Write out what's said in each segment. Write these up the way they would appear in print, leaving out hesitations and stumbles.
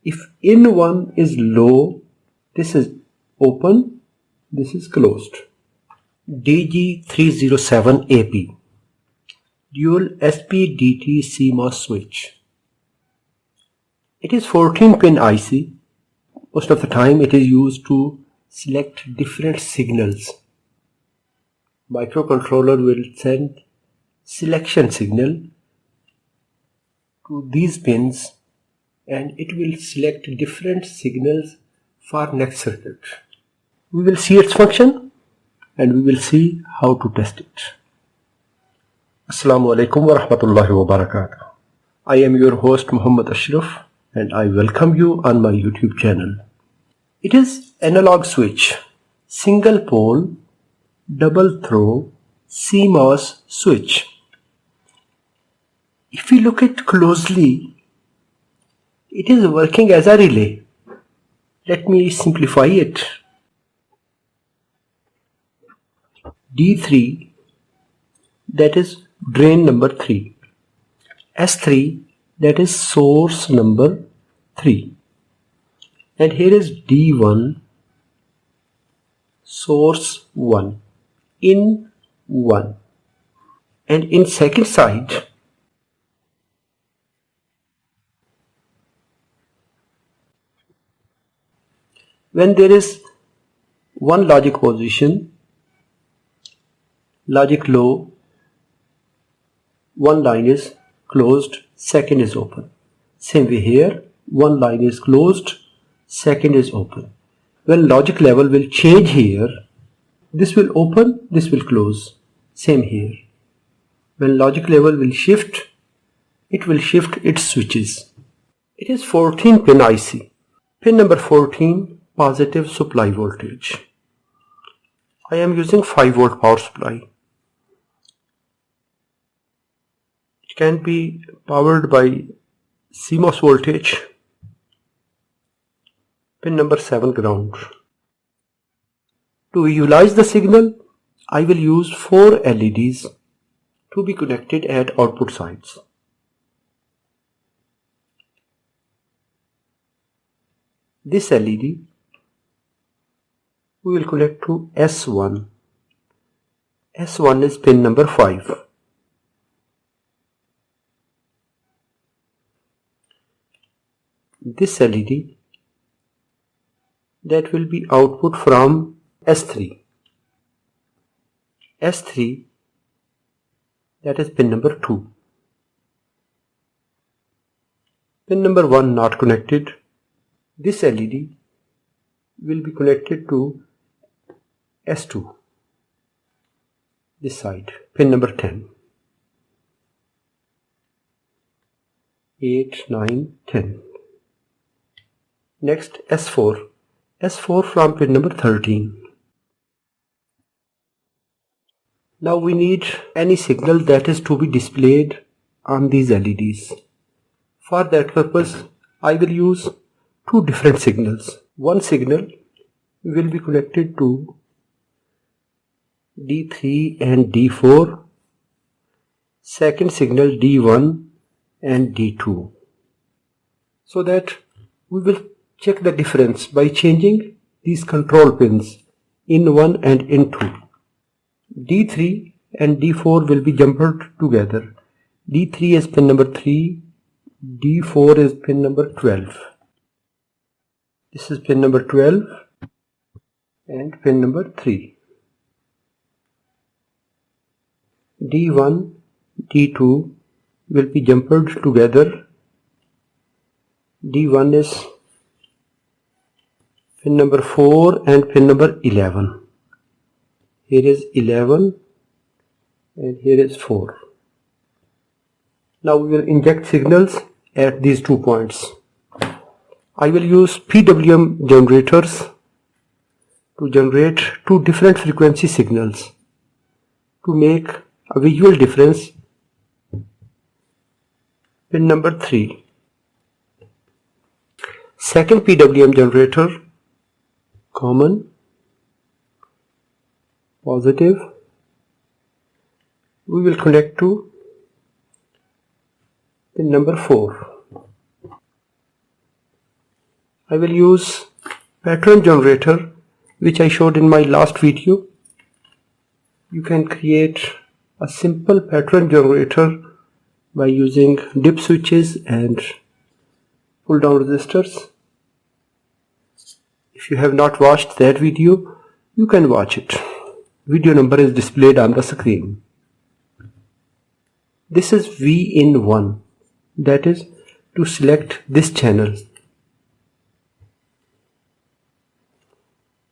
If in one is low, this is open, this is closed. DG307A dual SPDT CMOS switch. It is 14-pin IC. Most of the time it is used to select different signals. Microcontroller will send selection signal to these pins and it will select different signals for next circuit. We will see its function and we will see how to test it. Assalamu alaikum wa rahmatullahi wa barakatuh. I am your host Muhammad Ashraf and I welcome you on my YouTube channel. It is analog switch, single pole, double throw, CMOS switch. If we look at closely, it is working as a relay. Let me simplify it. D3, that is drain number 3. S3, that is source number 3. And here is D1, source 1, in 1. And in second side, when there is one logic position, logic low, one line is closed, second is open. Same way here, one line is closed, second is open. When logic level will change here, this will open, this will close. Same here. When logic level will shift, it will shift its switches. It is 14-pin IC. Pin number 14, positive supply voltage. I am using 5-volt power supply. It can be powered by CMOS voltage. Pin number 7, ground. To visualize the signal, I will use 4 LEDs to be connected at output sides. This LED we will connect to S1. S1 is pin number 5. This LED that will be output from S3. S3 that is pin number 2. Pin number 1 not connected. This LED will be connected to S2. This side, pin number 10. 8, 9, 10. Next S4. S4 from pin number 13. Now we need any signal that is to be displayed on these LEDs. For that purpose, I will use 2 different signals. One signal will be connected to D3 and D4. Second signal D1 and D2. So that we will check the difference by changing these control pins in 1 and in 2. D3 and D4 will be jumbled together. D3 is pin number 3, D4 is pin number 12. This is pin number 12 and pin number 3. D1, D2 will be jumbled together. D1 is pin number 4 and pin number 11. Here is 11 and here is 4. Now we will inject signals at these 2 points. I will use PWM generators to generate 2 different frequency signals to make a visual difference. Pin number 3. Second PWM generator, common, positive, we will connect to pin number 4. I will use pattern generator which I showed in my last video. You can create a simple pattern generator by using dip switches and pull down resistors. If you have not watched that video, you can watch it. Video number is displayed on the screen. This is V in 1, that is to select this channel.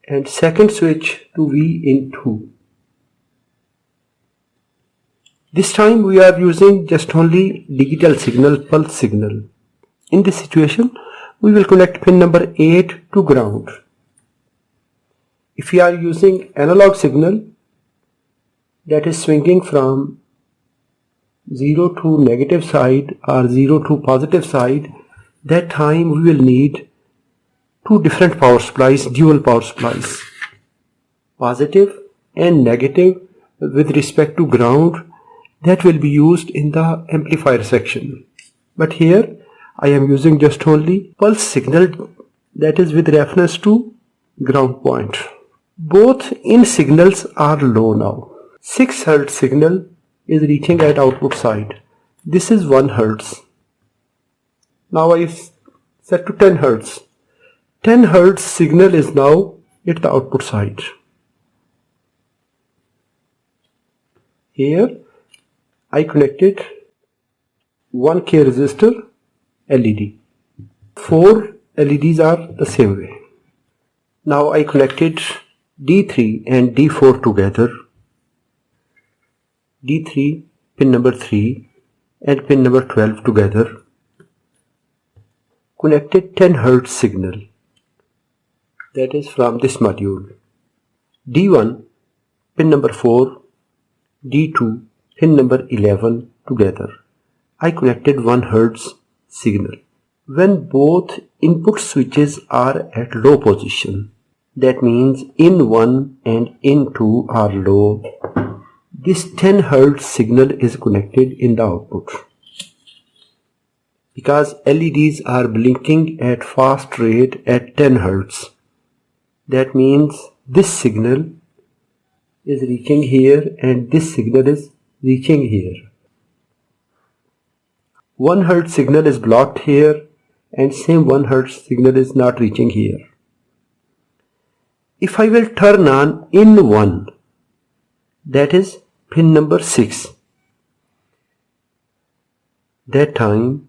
And second switch to V in 2. This time we are using just only digital signal, pulse signal. In this situation, we will connect pin number 8 to ground. If we are using analog signal, that is swinging from 0 to negative side or 0 to positive side, that time we will need two different power supplies, dual power supplies, positive and negative with respect to ground, that will be used in the amplifier section. But here I am using just only pulse signal, that is with reference to ground point. Both in signals are low now. 6 Hz signal is reaching at output side. This is 1 Hz. Now I set to 10 Hz. 10 Hz signal is now at the output side. Here I connected 1K resistor LED. 4 LEDs are the same way. Now I connected D3 and D4 together. D3 pin number 3 and pin number 12 together. Connected 10 Hz signal, that is from this module. D1 pin number 4, D2 pin number 11 together. I connected 1 Hz signal. When both input switches are at low position, that means in 1 and in 2 are low, this 10 Hz signal is connected in the output. Because LEDs are blinking at fast rate at 10 Hz, that means this signal is reaching here and this signal is reaching here. 1 Hz signal is blocked here and same 1 Hz signal is not reaching here. If I will turn on in 1, that is pin number 6, that time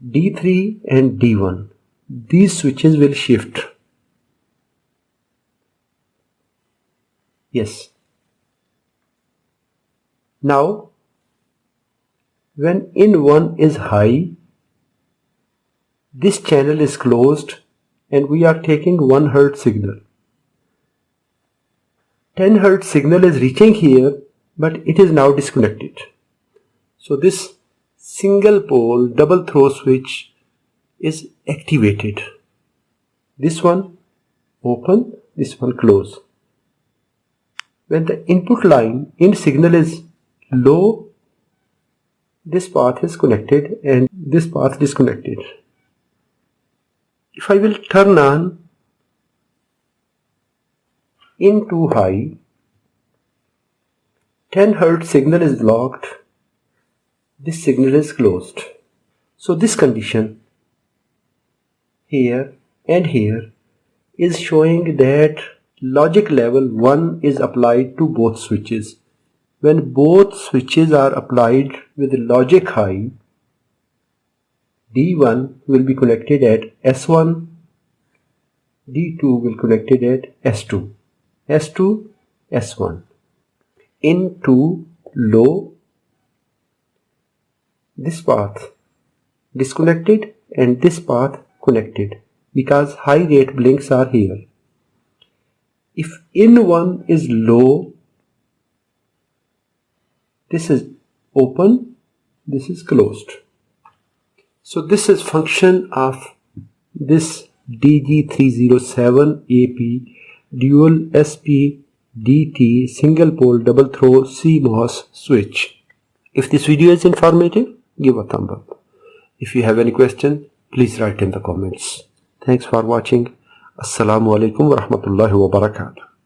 D3 and D1, these switches will shift. Yes. Now when in 1 is high, this channel is closed and we are taking 1 Hz signal. 10 Hz signal is reaching here, but it is now disconnected. So this single pole double throw switch is activated. This one open, this one close. When the input line in signal is low, this path is connected and this path disconnected. If I will turn on into high, 10 Hz signal is blocked, this signal is closed. So this condition here and here is showing that logic level 1 is applied to both switches. When both switches are applied with logic high, D1 will be connected at S1, D2 will be connected at S2, S2, S1. Into low, this path disconnected and this path connected because high rate blinks are here. If in 1 is low, this is open, this is closed. So this is function of this DG307A dual SPDT single pole double throw CMOS switch. If this video is informative, give a thumb up. If you have any question, please write in the comments. Thanks for watching. Assalamu alaikum wa rahmatullahi wa barakatuh.